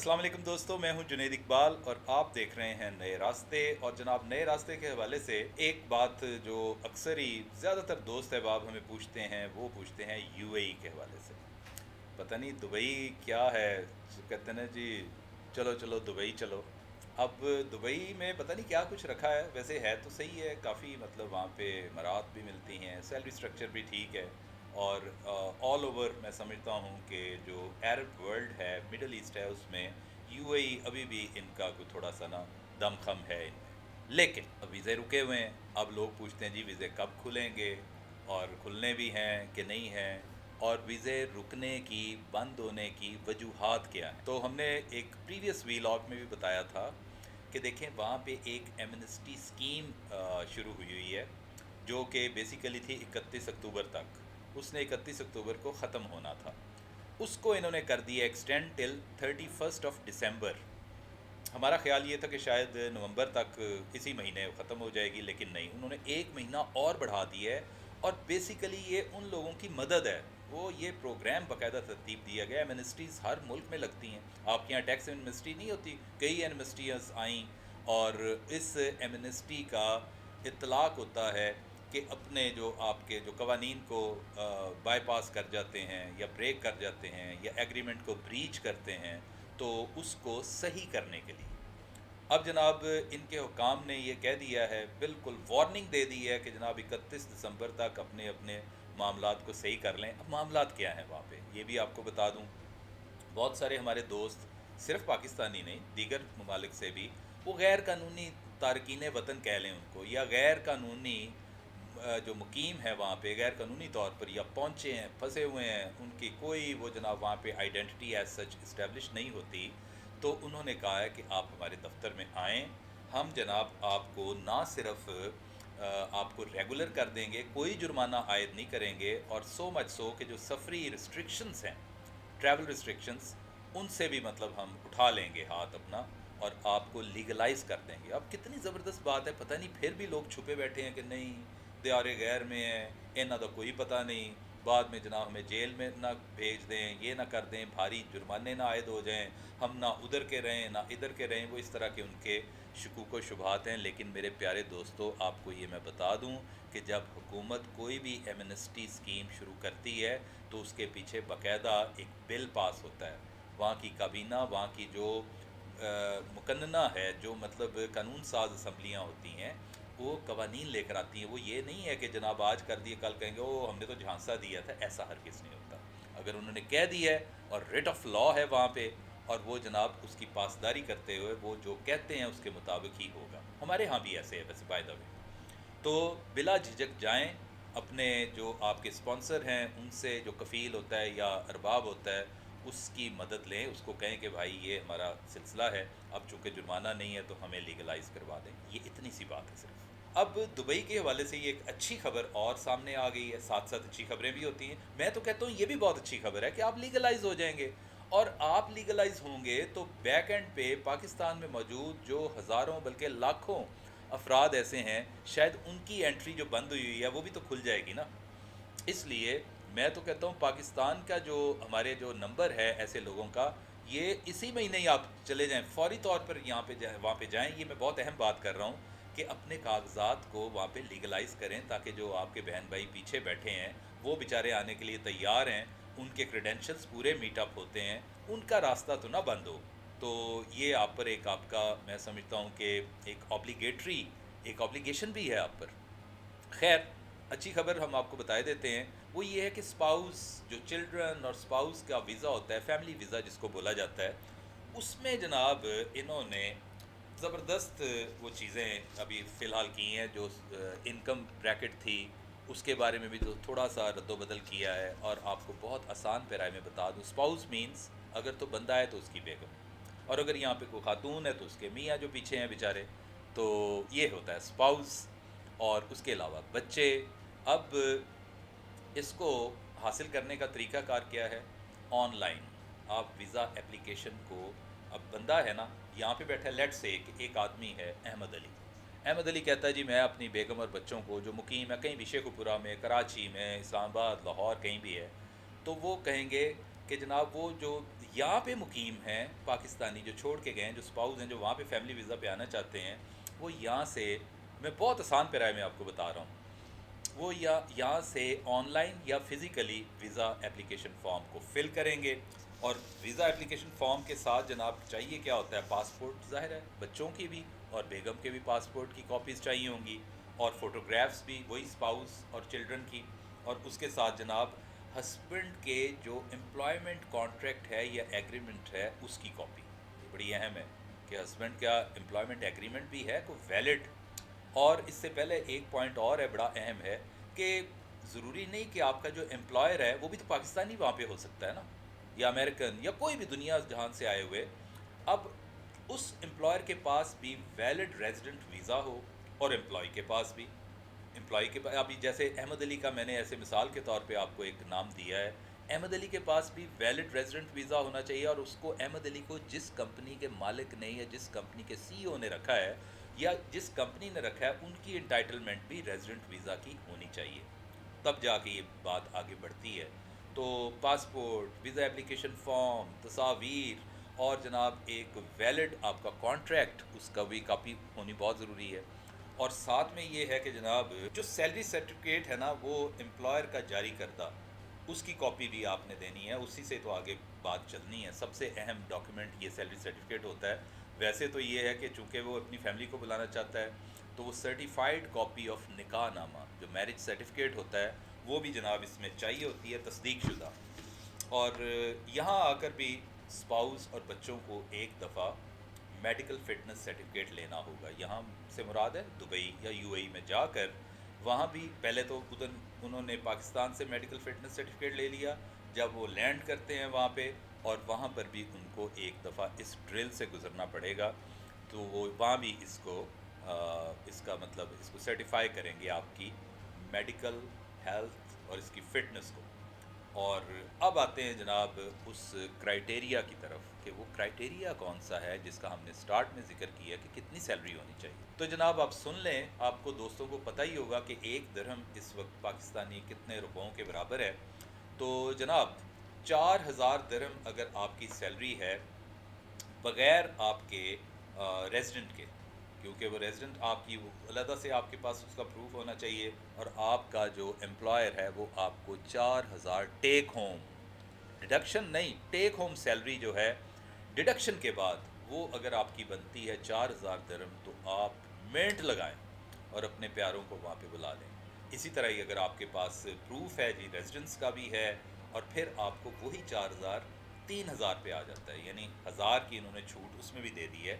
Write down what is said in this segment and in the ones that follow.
अस्सलाम वालेकुम दोस्तों, मैं हूं जुनैद इकबाल और आप देख रहे हैं नए रास्ते। और जनाब, नए रास्ते के हवाले से एक बात जो अक्सर ही ज़्यादातर दोस्त अहबाब हमें पूछते हैं, वो पूछते हैं यूएई के हवाले से। पता नहीं दुबई क्या है, जो कहते हैं ना जी, चलो चलो दुबई चलो। अब दुबई में पता नहीं क्या कुछ रखा है। वैसे है तो सही है, काफ़ी मतलब वहाँ पे मरात भी मिलती हैं, सैलरी स्ट्रक्चर भी ठीक है। और ऑल ओवर मैं समझता हूँ कि जो अरब वर्ल्ड है, मिडल ईस्ट है, उसमें यूएई अभी भी इनका कोई थोड़ा सा ना दमखम है इनमें। लेकिन अब वीज़े रुके हुए हैं। अब लोग पूछते हैं जी वीज़े कब खुलेंगे, और खुलने भी हैं कि नहीं हैं, और वीज़े रुकने की, बंद होने की वजूहात क्या हैं। तो हमने एक प्रीवियस वीलॉग में भी बताया था कि देखें, वहाँ पे एक एमनेस्टी स्कीम शुरू हुई है, जो कि बेसिकली थी 31 अक्टूबर तक। उसने 31 अक्टूबर को ख़त्म होना था। उसको इन्होंने कर दिया एक्सटेंड टिल 31 दिसंबर। हमारा ख्याल ये था कि शायद नवंबर तक इसी महीने ख़त्म हो जाएगी, लेकिन नहीं, उन्होंने एक महीना और बढ़ा दिया है। और बेसिकली ये उन लोगों की मदद है। वो ये प्रोग्राम बाकायदा तरतीब दिया गया। एमनेस्टीज़ हर मुल्क में लगती हैं। आपके यहाँ टैक्स एमनेस्टी नहीं होती, कई एमनेस्टियाँ आईं, और इस एमनेस्टी का इतलाक़ होता है कि अपने जो आपके जो कवानीन को बाईपास कर जाते हैं या ब्रेक कर जाते हैं या एग्रीमेंट को ब्रीच करते हैं, तो उसको सही करने के लिए अब जनाब इनके हुकाम ने ये कह दिया है, बिल्कुल वार्निंग दे दी है कि जनाब 31 दिसंबर तक अपने अपने मामलात को सही कर लें। अब मामलात क्या हैं वहाँ पे, ये भी आपको बता दूँ। बहुत सारे हमारे दोस्त, सिर्फ पाकिस्तानी नहीं, दीगर ममालिक से भी, वो गैर कानूनी तारकीन वतन कह लें उनको, या गैर कानूनी जो मुकीम है वहाँ पे, गैर कानूनी तौर पर या पहुँचे हैं, फंसे हुए हैं, उनकी कोई वो जनाब वहाँ पे आइडेंटिटी एज सच इस्टेब्लिश नहीं होती। तो उन्होंने कहा है कि आप हमारे दफ्तर में आएँ, हम जनाब आपको ना सिर्फ आपको रेगुलर कर देंगे, कोई जुर्माना आयद नहीं करेंगे, और सो मच सो कि जो सफरी रिस्ट्रिक्शंस हैं, ट्रैवल रिस्ट्रिक्शंस, उनसे भी मतलब हम उठा लेंगे हाथ अपना, और आपको लीगलाइज कर देंगे। अब कितनी ज़बरदस्त बात है, पता नहीं फिर भी लोग छुपे बैठे हैं कि नहीं दियारे गैर में है, इन्हों का कोई पता नहीं, बाद में जनाब हमें जेल में ना भेज दें, ये ना कर दें, भारी जुर्माने ना आयद हो जाएं, हम ना उधर के रहें ना इधर के रहें। वो इस तरह के उनके शकूक व शुबहात हैं। लेकिन मेरे प्यारे दोस्तों, आपको ये मैं बता दूं कि जब हुकूमत कोई भी एमनेस्टी स्कीम शुरू करती है, तो उसके पीछे बाकायदा एक बिल पास होता है। वहाँ की काबीना, वहाँ की जो मुकन्ना है, जो मतलब कानून साज असम्बलियाँ होती हैं, वो कवानीन लेकर आती हैं। वो ये नहीं है कि जनाब आज कर दिए कल कहेंगे ओ हमने तो झांसा दिया था, ऐसा हर किस नहीं होता। अगर उन्होंने कह दी है और रिट ऑफ लॉ है वहाँ पे, और वो जनाब उसकी पासदारी करते हुए वो जो कहते हैं उसके मुताबिक ही होगा। हमारे यहाँ भी ऐसे है वैसे, बाय द वे। तो बिला झिझक जाएं, अपने जो आपके स्पॉन्सर हैं उनसे, जो कफ़ील होता है या अरबाब होता है, उसकी मदद लें। उसको कहें कि भाई ये हमारा सिलसिला है, अब चूँकि जुर्माना नहीं है तो हमें लीगलाइज़ करवा दें। ये इतनी सी बात है सिर्फ। अब दुबई के हवाले से ये एक अच्छी खबर और सामने आ गई है, साथ साथ अच्छी खबरें भी होती हैं। मैं तो कहता हूँ ये भी बहुत अच्छी खबर है कि आप लीगलाइज़ हो जाएंगे। और आप लीगलाइज़ होंगे तो बैक एंड पे पाकिस्तान में मौजूद जो हज़ारों बल्कि लाखों अफराद ऐसे हैं, शायद उनकी एंट्री जो बंद हुई है वो भी तो खुल जाएगी ना। इसलिए मैं तो कहता हूँ पाकिस्तान का जो हमारे जो नंबर है ऐसे लोगों का, ये इसी महीने ही आप चले जाएं, फौरी तौर पर यहाँ पे जाए, वहाँ पे जाएं। ये मैं बहुत अहम बात कर रहा हूँ कि अपने कागजात को वहाँ पे लीगलाइज़ करें, ताकि जो आपके बहन भाई पीछे बैठे हैं वो बेचारे आने के लिए तैयार हैं, उनके क्रेडेंशियल्स पूरे मीटअप होते हैं, उनका रास्ता तो ना बंद हो। तो ये आप पर एक, आपका मैं समझता हूँ कि एक ऑब्लिगेटरी, एक ऑब्लिगेशन भी है आप पर। खैर, अच्छी खबर हम आपको बता देते हैं। वो ये है कि स्पाउस, जो चिल्ड्रन और स्पाउस का वीज़ा होता है, फैमिली वीज़ा जिसको बोला जाता है, उसमें जनाब इन्होंने ज़बरदस्त वो चीज़ें अभी फ़िलहाल की हैं। जो इनकम ब्रैकेट थी उसके बारे में भी तो थोड़ा सा रद्दोबदल किया है। और आपको बहुत आसान पैराए में बता दूँ, स्पाउस मीन्स अगर तो बंदा है तो उसकी बेगम, और अगर यहाँ पे कोई खातून है तो उसके मियाँ जो पीछे हैं बेचारे। तो ये होता है स्पाउस। और उसके अलावा बच्चे। अब इसको हासिल करने का तरीक़ाकार क्या है? ऑनलाइन आप वीज़ा एप्लीकेशन को, अब बंदा है ना यहाँ पे बैठा है, लेट्स से एक आदमी है अहमद अली। अहमद अली कहता है जी मैं अपनी बेगम और बच्चों को, जो मुकीम है कहीं भी शेखुपुरा में, कराची में, इस्लामाबाद, लाहौर, कहीं भी है, तो वो कहेंगे कि जनाब वो जो यहाँ पे मुकीम हैं पाकिस्तानी जो छोड़ के गए हैं, जो स्पाउस हैं, जो वहाँ पे फैमिली वीज़ा पे आना चाहते हैं, वो यहाँ से, मैं बहुत आसान पैराए में आपको बता रहा हूँ, वो यहाँ से ऑनलाइन या फिज़िकली वीज़ा एप्लीकेशन फॉर्म को फिल करेंगे। और वीज़ा एप्लीकेशन फॉर्म के साथ जनाब चाहिए क्या होता है, पासपोर्ट, ज़ाहिर है बच्चों की भी और बेगम के भी पासपोर्ट की कॉपीज़ चाहिए होंगी, और फ़ोटोग्राफ्स भी वही स्पाउस और चिल्ड्रन की, और उसके साथ जनाब हस्बैंड के जो एम्प्लॉयमेंट कॉन्ट्रैक्ट है या एग्रीमेंट है उसकी कॉपी। ये बड़ी अहम है कि हस्बैंड का एम्प्लॉयमेंट एग्रीमेंट भी है को वैलिड। और इससे पहले एक पॉइंट और है, बड़ा अहम है, कि ज़रूरी नहीं कि आपका जो एम्प्लॉयर है वो भी तो पाकिस्तानी वहाँ पे हो सकता है ना, या अमेरिकन, या कोई भी दुनिया जहान से आए हुए। अब उस एम्प्लॉयर के पास भी वैलिड रेजिडेंट वीज़ा हो, और एम्प्लॉय के पास भी, एम्प्लॉय के पास अभी जैसे अहमद अली का मैंने ऐसे मिसाल के तौर पे आपको एक नाम दिया है, अहमद अली के पास भी वैलिड रेजिडेंट वीज़ा होना चाहिए, और उसको अहमद अली को जिस कंपनी के मालिक ने या जिस कंपनी के सीईओ ने रखा है या जिस कंपनी ने रखा है उनकी इंटाइटलमेंट भी रेजिडेंट वीज़ा की होनी चाहिए, तब जाके ये बात आगे बढ़ती है। तो पासपोर्ट, वीज़ा एप्लीकेशन फॉर्म, तस्वीर, और जनाब एक वैलिड आपका कॉन्ट्रैक्ट, उसका भी काफ़ी होनी बहुत ज़रूरी है। और साथ में ये है कि जनाब जो सैलरी सर्टिफिकेट है ना, वो एम्प्लॉयर का जारी करदा, उसकी कॉपी भी आपने देनी है, उसी से तो आगे बात चलनी है। सबसे अहम डॉक्यूमेंट ये सैलरी सर्टिफिकेट होता है। वैसे तो ये है कि चूँकि वो अपनी फैमिली को बुलाना चाहता है, तो वो सर्टिफाइड कॉपी ऑफ निकाह नामा, जो मैरिज सर्टिफिकेट होता है, वो भी जनाब इसमें चाहिए होती है, तस्दीक शुदा। और यहाँ आकर भी स्पाउस और बच्चों को एक दफ़ा मेडिकल फ़िटनेस सर्टिफिकेट लेना होगा। यहाँ से मुराद है दुबई या यूएई में जाकर, वहाँ भी पहले तो उधर उन्होंने पाकिस्तान से मेडिकल फ़िटनेस सर्टिफिकेट ले लिया, जब वो लैंड करते हैं वहाँ पे, और वहाँ पर भी उनको एक दफ़ा इस ड्रिल से गुज़रना पड़ेगा। तो वो वहाँ भी इसको इसका मतलब इसको सर्टिफाई करेंगे आपकी मेडिकल हेल्थ और इसकी फ़िटनेस को। और अब आते हैं जनाब उस क्राइटेरिया की तरफ, कि वो क्राइटेरिया कौन सा है जिसका हमने स्टार्ट में ज़िक्र किया कि कितनी सैलरी होनी चाहिए। तो जनाब आप सुन लें, आपको दोस्तों को पता ही होगा कि एक दिरहम इस वक्त पाकिस्तानी कितने रुपयों के बराबर है। तो जनाब 4000 दिरहम अगर आपकी सैलरी है बग़ैर आपके रेजिडेंट के, क्योंकि वो रेजिडेंट आपकी वो अलहदा से आपके पास उसका प्रूफ होना चाहिए, और आपका जो एम्प्लॉयर है वो आपको 4000 टेक होम, डिडक्शन नहीं, टेक होम सैलरी जो है डिडक्शन के बाद, वो अगर आपकी बनती है 4000 दिरहम, तो आप मिनट लगाएं और अपने प्यारों को वहाँ पे बुला लें। इसी तरह ही अगर आपके पास प्रूफ है जी रेजिडेंस का भी है, और फिर आपको वही 4000 3000 पे आ जाता है, यानी 1000 की इन्होंने छूट उसमें भी दे दी है।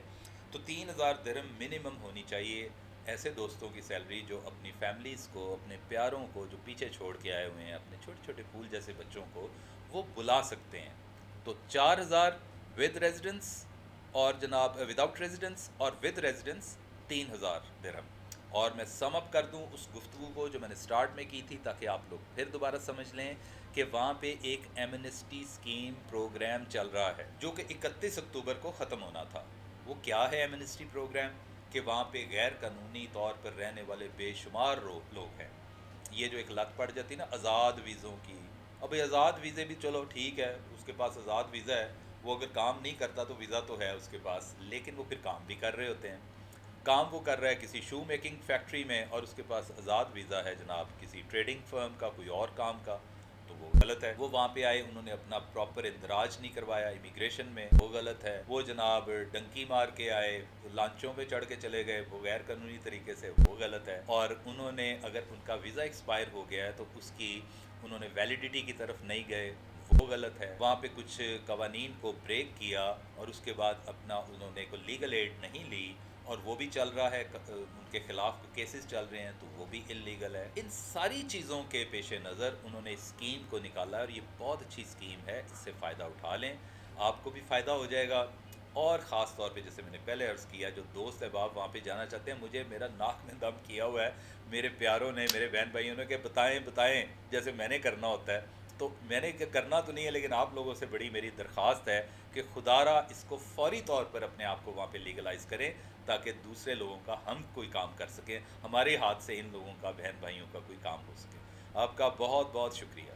तो 3000 दिरहम मिनिमम होनी चाहिए ऐसे दोस्तों की सैलरी जो अपनी फैमिलीज़ को, अपने प्यारों को जो पीछे छोड़ के आए हुए हैं, अपने छोटे छोटे फूल जैसे बच्चों को वो बुला सकते हैं। तो 4000 विद रेजिडेंस, और जनाब विदाउट रेजिडेंस, और विद रेजिडेंस 3000 दिरहम। और मैं सम अप कर दूं उस गुफ्तगू को जो मैंने स्टार्ट में की थी, ताकि आप लोग फिर दोबारा समझ लें कि वहाँ पे एक एमनेस्टी स्कीम प्रोग्राम चल रहा है जो कि 31 अक्टूबर को ख़त्म होना था। वो क्या है एमनेस्टी प्रोग्राम, कि वहाँ पे गैर कानूनी तौर पर रहने वाले बेशुमार लोग हैं। ये जो एक लत पड़ जाती है ना आज़ाद वीज़ों की, अब आज़ाद वीज़े भी चलो ठीक है, उसके पास आज़ाद वीज़ा है, वो अगर काम नहीं करता तो वीज़ा तो है उसके पास, लेकिन वो फिर काम भी कर रहे होते हैं। काम वो कर रहा है किसी शू मेकिंग फैक्ट्री में, और उसके पास आज़ाद वीज़ा है जनाब किसी ट्रेडिंग फर्म का, कोई और काम का, तो वो गलत है। वो वहाँ पे आए, उन्होंने अपना प्रॉपर इंदराज नहीं करवाया इमिग्रेशन में, वो गलत है। वो जनाब डंकी मार के आए, लांचों पे चढ़ के चले गए वो गैर कानूनी तरीके से, वो गलत है। और उन्होंने अगर उनका वीज़ा एक्सपायर हो गया है तो उसकी उन्होंने वैलिडिटी की तरफ नहीं गए, वो गलत है। वहाँ पे कुछ कवानीन को ब्रेक किया और उसके बाद अपना उन्होंने कोई लीगल एड नहीं ली, और वो भी चल रहा है, उनके ख़िलाफ़ केसेस चल रहे हैं, तो वो भी इल्लीगल है। इन सारी चीज़ों के पेश नज़र उन्होंने इस स्कीम को निकाला, और ये बहुत अच्छी स्कीम है, इससे फ़ायदा उठा लें, आपको भी फ़ायदा हो जाएगा। और ख़ास तौर पे जैसे मैंने पहले अर्ज़ किया, जो दोस्त अहबाब वहाँ पे जाना चाहते हैं, मुझे मेरा नाक में दम किया हुआ है मेरे प्यारों ने, मेरे बहन भाइयों ने, कि बताएं जैसे मैंने करना होता है। तो मैंने करना तो नहीं है, लेकिन आप लोगों से बड़ी मेरी दरख्वास्त है कि खुदारा इसको फ़ौरी तौर पर अपने आप को वहाँ पे लीगलाइज़ करें, ताकि दूसरे लोगों का हम कोई काम कर सकें, हमारे हाथ से इन लोगों का, बहन भाइयों का कोई काम हो सके। आपका बहुत बहुत शुक्रिया।